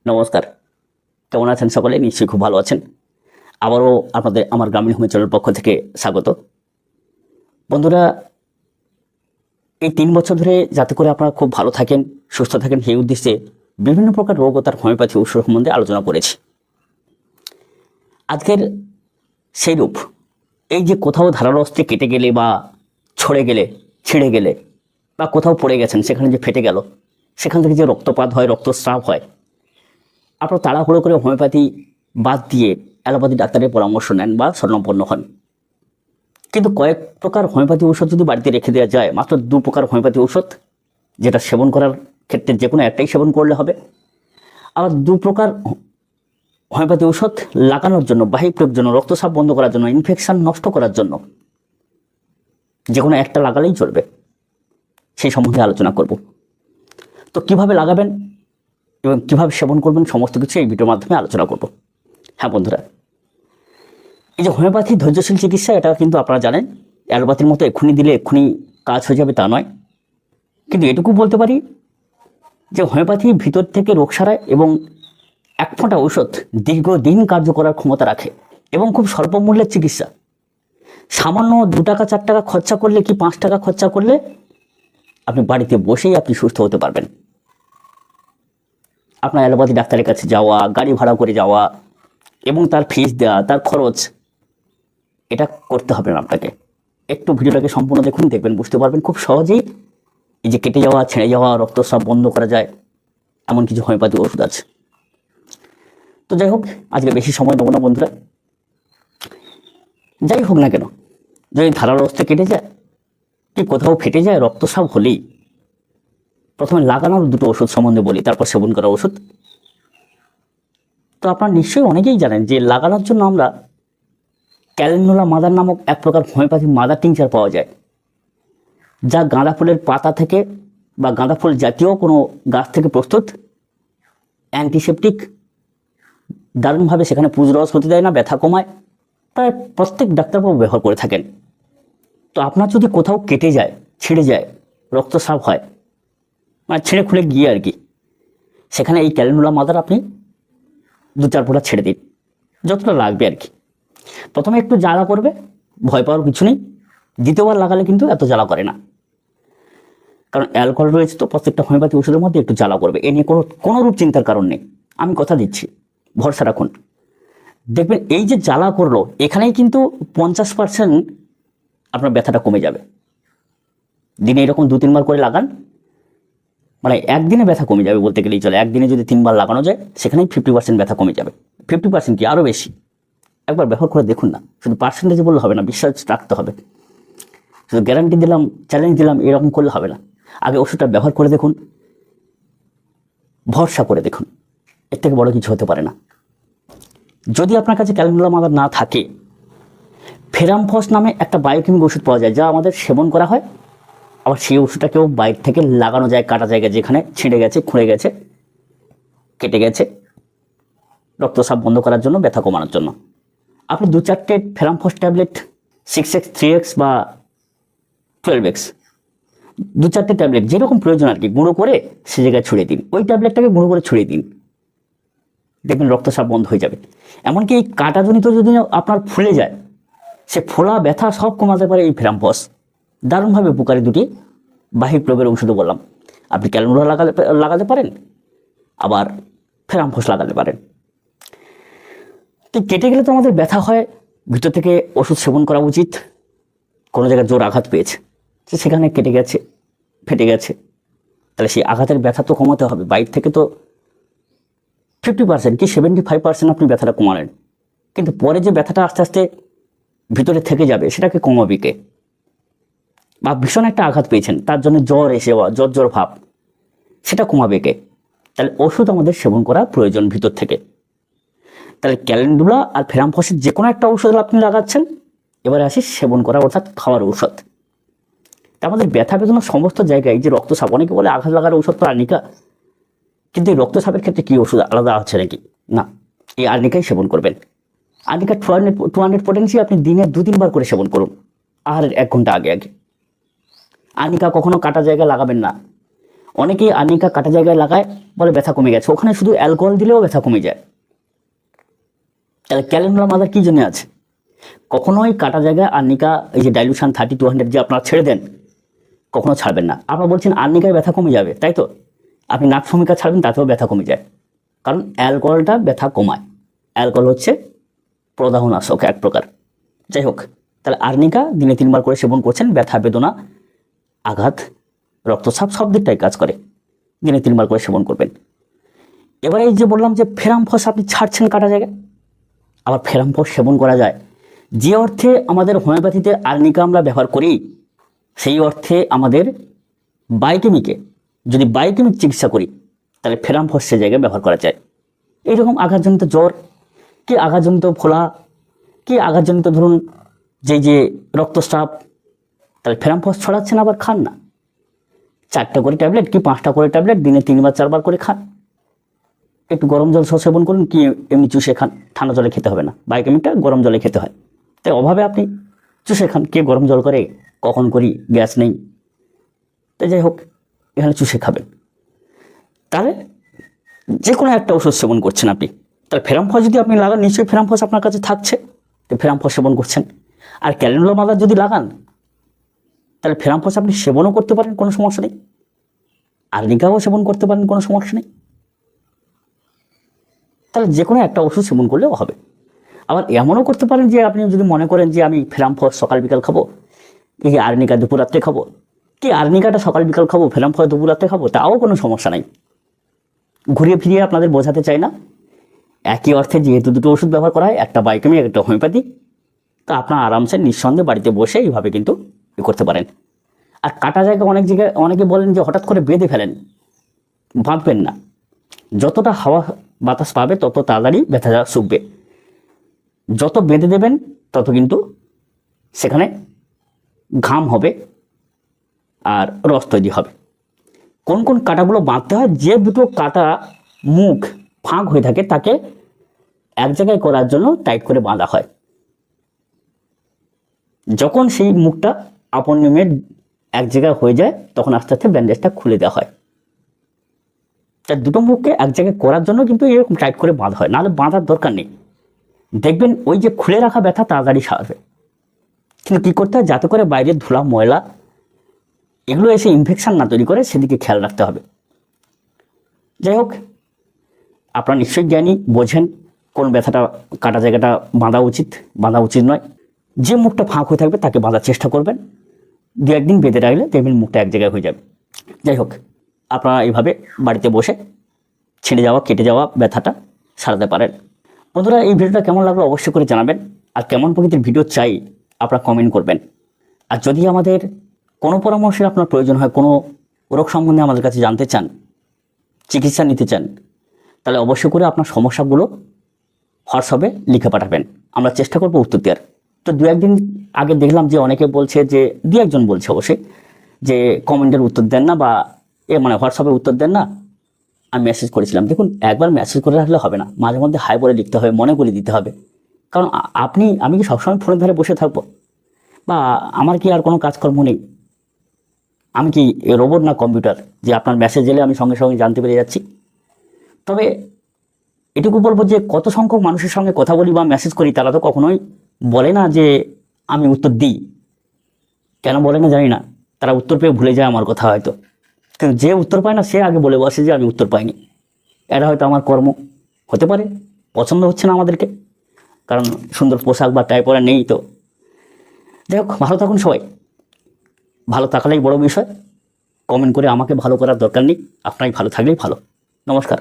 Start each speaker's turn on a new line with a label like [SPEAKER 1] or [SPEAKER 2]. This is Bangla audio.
[SPEAKER 1] নমস্কার, কেমন আছেন সকলে? নিশ্চয়ই খুব ভালো আছেন। আবারও আপনাদের আমার গ্রামীণ হোমিও চ্যানেলের পক্ষ থেকে স্বাগত। বন্ধুরা, এই 3 বছর ধরে যাতে করে আপনারা খুব ভালো থাকেন, সুস্থ থাকেন, সেই উদ্দেশ্যে বিভিন্ন প্রকার রোগ ও তার হোমিওপ্যাথি ঔষধ সম্বন্ধে আলোচনা করেছি। আজকের সেই রূপ, এই যে কোথাও ধারালো অস্ত্রে কেটে গেলে বা ছড়ে গেলে, ছিঁড়ে গেলে বা কোথাও পড়ে গেছেন, সেখানে যে ফেটে গেল, সেখান থেকে যে রক্তপাত হয়, রক্তস্রাব হয়, আপনারা তাড়াহুড়ো করে হোমিওপ্যাথি বাদ দিয়ে অ্যালোপ্যাথি ডাক্তারের পরামর্শ নেন বা শরণাপন্ন হন। কিন্তু কয়েক প্রকার হোমিওপ্যাথি ঔষধ যদি বাড়িতে রেখে দেওয়া যায়, মাত্র 2 প্রকার হোমিওপ্যাথি ঔষধ, যেটা সেবন করার ক্ষেত্রে যে কোনো একটাই সেবন করলে হবে। আবার 2 প্রকার হোমিওপ্যাথি ঔষধ লাগানোর জন্য, বাহিক প্রয়োগের জন্য, রক্তচাপ বন্ধ করার জন্য, ইনফেকশন নষ্ট করার জন্য, যে কোনো একটা লাগালেই চলবে। সেই সম্বন্ধে আলোচনা করব। তো কিভাবে লাগাবেন এবং কিভাবে সেবন করবেন, সমস্ত কিছু এই ভিডিওর মাধ্যমে আলোচনা করব। হ্যাঁ বন্ধুরা, এই যে হোমিওপ্যাথি ধৈর্যশীল চিকিৎসা, এটা কিন্তু আপনারা জানেন, অ্যালোপ্যাথির মতো এক্ষুনি দিলে এক্ষুনি কাজ হয়ে যাবে তা নয়। কিন্তু এটুকু বলতে পারি যে হোমিওপ্যাথি ভিতর থেকে রোগ সারায় এবং 1 ফোঁটা ঔষধ দীর্ঘদিন কার্য করার ক্ষমতা রাখে এবং খুব স্বল্প মূল্যের চিকিৎসা। সামান্য 2 টাকা 4 টাকা খরচা করলে কি 5 টাকা খরচা করলে আপনি বাড়িতে বসেই আপনি সুস্থ হতে পারবেন। আপনার অ্যালোপ্যাথি ডাক্তারের কাছে যাওয়া, গাড়ি ভাড়া করে যাওয়া এবং তার ফিস দেওয়া, তার খরচ, এটা করতে হবে না আপনাকে। একটু ভিডিওটাকে সম্পূর্ণ দেখুন, দেখবেন, বুঝতে পারবেন খুব সহজেই এই যে কেটে যাওয়া, ছেড়ে যাওয়া, রক্তস্রাব বন্ধ করা যায় এমন কিছু হোমিওপ্যাথি ওষুধ আছে। তো যাই হোক, আজকে বেশি সময় দেবো না বন্ধুরা। যাই হোক না কেন, যদি ধারালো অস্ত্রে কেটে যায় কি কোথাও ফেটে যায়, রক্তস্রাব হলেই প্রথমে লাগানোর 2টো ওষুধ সম্বন্ধে বলি, তারপর সেবন করা ওষুধ। তো আপনারা নিশ্চয়ই অনেকেই জানেন যে লাগানোর জন্য আমরা ক্যালেন্ডুলা মাদার নামক 1 প্রকার হোমিওপ্যাথি মাদার টিংচার পাওয়া যায়, যা গাঁদা ফুলের পাতা থেকে বা গাঁদা ফুল জাতীয় কোনো গাছ থেকে প্রস্তুত। অ্যান্টিসেপটিক, দারুণভাবে সেখানে পুজরস হতে দেয় না, ব্যথা কমায়, প্রায় প্রত্যেক ডাক্তারবাবু ব্যবহার করে থাকেন। তো আপনার যদি কোথাও কেটে যায়, ছিঁড়ে যায়, রক্তস্রাব হয়, মানে ছিঁড়ে খুলে গিয়ে আর কি, সেখানে এই ক্যালেন্ডুলা মাদার আপনি 2-4 ফোঁটা ছেড়ে দিন, যতটা লাগবে আর কি। প্রথমে একটু জ্বালা করবে, ভয় পাওয়ার কিছু নেই। দ্বিতীয়বার লাগালে কিন্তু এত জ্বালা করে না, কারণ অ্যালকোহল রয়েছে, তো প্রত্যেকটা হোমিওপ্যাথি ওষুধের মধ্যে একটু জ্বালা করবে। এ নিয়ে কোনো রূপ চিন্তার কারণ নেই, আমি কথা দিচ্ছি, ভরসা রাখুন। দেখবেন এই যে জ্বালা করলো, এখানেই কিন্তু 50% আপনার ব্যথাটা কমে যাবে। দিনে এরকম 2-3 বার করে লাগান, মানে একদিনে ব্যথা কমে যাবে বলতে গেলেই চলে। একদিনে যদি 3 বার লাগানো যায়, সেখানেই 50% ব্যথা কমে যাবে। 50% কি আরও বেশি। একবার ব্যবহার করে দেখুন না, শুধু পার্সেন্টেজ বললে হবে না, বিশ্বাস রাখতে হবে। শুধু গ্যারান্টি দিলাম, চ্যালেঞ্জ দিলাম, এরকম করলে হবে না। আগে ওষুধটা ব্যবহার করে দেখুন, ভরসা করে দেখুন, এর থেকে বড় কিছু হতে পারে না। যদি আপনার কাছে ক্যালেন্ডুলা মাদার না থাকে, ফেরামফস নামে একটা বায়োকেমিক ওষুধ পাওয়া যায়, যা আমাদের সেবন করা হয়। আবার সেই ওষুধটাকেও বাইরে থেকে লাগানো যায় কাটা জায়গায়, যেখানে ছিঁড়ে গেছে, খুঁড়ে গেছে, কেটে গেছে, রক্তচাপ বন্ধ করার জন্য, ব্যথা কমানোর জন্য। আপনি 2-4টে ফেরামফস ট্যাবলেট 6x 3x বা 12x, 2-4টে ট্যাবলেট যেরকম প্রয়োজন আর কি, গুঁড়ো করে সে জায়গায় ছড়িয়ে দিন। ওই ট্যাবলেটটাকে গুঁড়ো করে ছড়িয়ে দিন, দেখবেন রক্তচাপ বন্ধ হয়ে যাবে। এমনকি এই কাটাজনিত যদি আপনার ফুলে যায়, সে ফোলা ব্যথা সব কমাতে পারে এই ফেরামফস। দারুণভাবে উপকারী 2টি বাহিক প্রয়োগের ঔষধও বললাম। আপনি ক্যালেন্ডুলা লাগাতে পারেন, আবার ফেরামফস লাগাতে পারেন। তো কেটে গেলে তো আমাদের ব্যথা হয়, ভিতর থেকে ওষুধ সেবন করা উচিত। কোনো জায়গায় জোর আঘাত পেয়েছে, সেখানে কেটে গেছে, ফেটে গেছে, তাহলে সেই আঘাতের ব্যথা তো কমাতে হবে। বাইরে থেকে তো 50% কি 75% আপনি ব্যথাটা কমালেন, কিন্তু পরে যে ব্যথাটা আস্তে আস্তে ভিতরে থেকে যাবে, সেটাকে কমাবে কে? বা ভীষণ একটা আঘাত পেয়েছেন, তার জন্য জ্বর এসে যাওয়া, জ্বর ভাব, সেটা কমাবে কে? তাহলে ওষুধ আমাদের সেবন করা প্রয়োজন ভিতর থেকে। তাহলে ক্যালেন্ডুলা আর ফেরামফসের যে কোনো একটা ঔষধ আপনি লাগাচ্ছেন। এবারে আসি সেবন করা, অর্থাৎ খাওয়ার ঔষধ। আমাদের ব্যথা বেদনা সমস্ত জায়গায়, যে রক্তচাপ, অনেকে বলে আঘাত লাগার ঔষধ তো আর্নিকা, কিন্তু এই রক্তচাপের ক্ষেত্রে কি ওষুধ আলাদা আছে নাকি? না, এই আর্নিকাই সেবন করবেন। আর্নিকা 200 পটেন্সি আপনি দিনে 2-3 বার করে সেবন করুন, আহারের 1 ঘন্টা আগে আগে। আর্নিকা কখনো কাটা জায়গায় লাগাবেন না, অনেকেই আর্নিকা কাটা জায়গায় লাগায়, বলে ব্যথা কমে গেছে। ওখানে শুধু অ্যালকোহল দিলেও ব্যথা কমে যায়। তাহলে ক্যালেন্ডুলা মাদার কি জন্য আছে? কখনোই কাটা জায়গায় আর্নিকা, এই যে ডাইলুশন 30-200 যে আপনারা ছেড়ে দেন, কখনো ছাড়বেন না। আপনারা বলছেন আর্নিকায় ব্যথা কমে যাবে, তাই তো? আপনি নাক ভূমিকা ছাড়বেন, তাতেও ব্যথা কমে যায়। কারণ অ্যালকোহলটা ব্যথা কমায়। অ্যালকোহল হচ্ছে প্রদাহনাশক এক প্রকার। যাই হোক, তাহলে আর্নিকা দিনে 3 বার করে সেবন করছেন। ব্যথা, বেদনা, আঘাত, রক্তচাপ সব দিকটাই কাজ করে। দিনে 3 বার করে সেবন করবেন। এবারে এই যে বললাম যে ফেরামফস আপনি ছাড়ছেন কাটা জায়গায়, আবার ফেরামফস সেবন করা যায়। যে অর্থে আমাদের হোমিওপ্যাথিতে আর্নিকা আমরা ব্যবহার করি, সেই অর্থে আমাদের বায়োকেমিকে, যদি বায়োকেমিক চিকিৎসা করি, তাহলে ফেরামফস সে জায়গায় ব্যবহার করা যায়। এইরকম আঘাতজনিত জ্বর, কি আঘাতজনিত ফোলা, কি আঘাতজনিত ধরুন যে রক্তস্রাব, তাহলে ফেরামফস ছড়াচ্ছেন, আবার খান না। 4টা করে ট্যাবলেট কি 5টা করে ট্যাবলেট দিনে 3 বার 4 বার করে খান। একটু গরম জল সহ সেবন করুন, কি এমনি চুষে খান। ঠান্ডা জলে খেতে হবে না, বায়োকেমিকটা গরম জলে খেতে হয়। তাই অভাবে আপনি চুষে খান, কে গরম জল করে, কখন করি, গ্যাস নেই। তাই যাই হোক, এখানে চুষে খাবেন। তাহলে যে কোনো একটা ওষুধ সেবন করছেন আপনি। তাহলে ফেরামফস যদি আপনি লাগান, নিশ্চয়ই ফেরামফস আপনার কাছে থাকছে, তো ফেরামফস সেবন করছেন। আর ক্যালেন্ডুলা মাদার যদি লাগান, তাহলে ফেরামফস আপনি সেবনও করতে পারেন, কোনো সমস্যা নেই। আর্নিকাও সেবন করতে পারেন, কোনো সমস্যা নেই। তাহলে যে কোনো একটা ওষুধ সেবন করলেও হবে। আবার এমনও করতে পারেন যে আপনি যদি মনে করেন যে আমি ফেরামফস সকাল বিকাল খাবো, কি আর্নিকা দুপুর রাত্রে খাবো, কি আর্নিকাটা সকাল বিকাল খাবো, ফেরামফস দুপুর রাত্রে খাবো, তাও কোনো সমস্যা নাই। ঘুরিয়ে ফিরিয়ে আপনাদের বোঝাতে চাই না, একই অর্থে যেহেতু দুটো ওষুধ ব্যবহার করা হয়, একটা বায়োকেমিক, একটা হোমিওপ্যাথি, তো আপনার আরামসে নিঃসন্দেহে বাড়িতে বসে এইভাবে কিন্তু করতে পারেন। আর কাটা জায়গায় অনেক জায়গায় অনেকে বলেন যে হঠাৎ করে বেঁধে ফেলেন, বাঁধবেন না। যতটা হাওয়া বাতাস পাবে তত তাড়াতাড়ি ব্যথা শুকবে। যত বেঁধে দেবেন তত কিন্তু সেখানে ঘাম হবে আর রস তৈরি হবে। কোন কোন কাটাগুলো বাঁধতে হয়, যে দুটো কাটা মুখ ফাঁক হয়ে থাকে তাকে এক জায়গায় করার জন্য টাইট করে বাঁধা হয়। যখন সেই মুখটা আপন নিয়মে এক জায়গায় হয়ে যায়, তখন আস্তে আস্তে ব্যান্ডেজটা খুলে দেওয়া হয়। তার দুটো মুখকে এক জায়গায় করার জন্য কিন্তু এরকম টাইট করে বাঁধা হয়, নাহলে বাঁধার দরকার নেই। দেখবেন ওই যে খুলে রাখা ব্যথা তাড়াতাড়ি সারবে। কিন্তু কী করতে হয়, যাতে করে বাইরের ধুলা ময়লা এগুলো এসে ইনফেকশন না তৈরি করে, সেদিকে খেয়াল রাখতে হবে। যাই হোক, আপনারা নিশ্চয়ই জ্ঞানী, বোঝেন কোন ব্যথাটা কাটা জায়গাটা বাঁধা উচিত নয়। যে মুখটা ফাঁক হয়ে থাকবে তাকে বাঁধার চেষ্টা করবেন। 2-1 দিন বেঁধে রাখলে দেখবেন মুখটা এক জায়গায় হয়ে যাবে। যাই হোক, আপনারা এইভাবে বাড়িতে বসে ছিঁড়ে যাওয়া, কেটে যাওয়া ব্যথাটা সারাতে পারেন। বন্ধুরা, এই ভিডিওটা কেমন লাগলো অবশ্যই করে জানাবেন। আর কেমন প্রকৃতির ভিডিও চাই আপনারা কমেন্ট করবেন। আর যদি আমাদের কোনো পরামর্শের আপনার প্রয়োজন হয়, কোনো রোগ সম্বন্ধে আমাদের কাছে জানতে চান, চিকিৎসা নিতে চান, তাহলে অবশ্যই করে আপনার সমস্যাগুলো হোয়াটসঅ্যাপে লিখে পাঠাবেন, আমরা চেষ্টা করব উত্তর দেওয়ার। তো 2-1 দিন আগে দেখলাম যে অনেকে বলছে, যে 2-1 জন বলছে অবশ্যই, যে কমেন্টের উত্তর দেন না, বা হোয়াটসঅ্যাপে উত্তর দেন না। আমি মেসেজ করেছিলাম, দেখুন একবার মেসেজ করে রাখলে হবে না, মাঝে মধ্যে হাই বলে লিখতে হবে, মনে করে দিতে হবে। কারণ আমি কি সবসময় ফোনের ধারে বসে থাকবো, বা আমার কি আর কোনো কাজকর্ম নেই? আমি কি রোবট না কম্পিউটার যে আপনার মেসেজ এলে আমি সঙ্গে সঙ্গে জানতে পেরে যাচ্ছি? তবে এটুকু বলবো যে কত সংখ্যক মানুষের সঙ্গে কথা বলি বা মেসেজ করি, তারা তো কখনোই বলে না যে আমি উত্তর দিই। কেন বলে না জানি না, তারা উত্তর পেয়ে ভুলে যায় আমার কথা হয়তো। কিন্তু যে উত্তর পায় না সে আগে বলে বসে যে আমি উত্তর পাইনি। এটা হয়তো আমার কর্ম হতে পারে, পছন্দ হচ্ছে না আমাদেরকে, কারণ সুন্দর পোশাক বা টাই পরা নেই। তো যাই হোক, ভালো থাকুন সবাই, ভালো থাকলেই বড় বিষয়। কমেন্ট করে আমাকে ভালো করার দরকার নেই, আপনারাই ভালো থাকলেই ভালো। নমস্কার।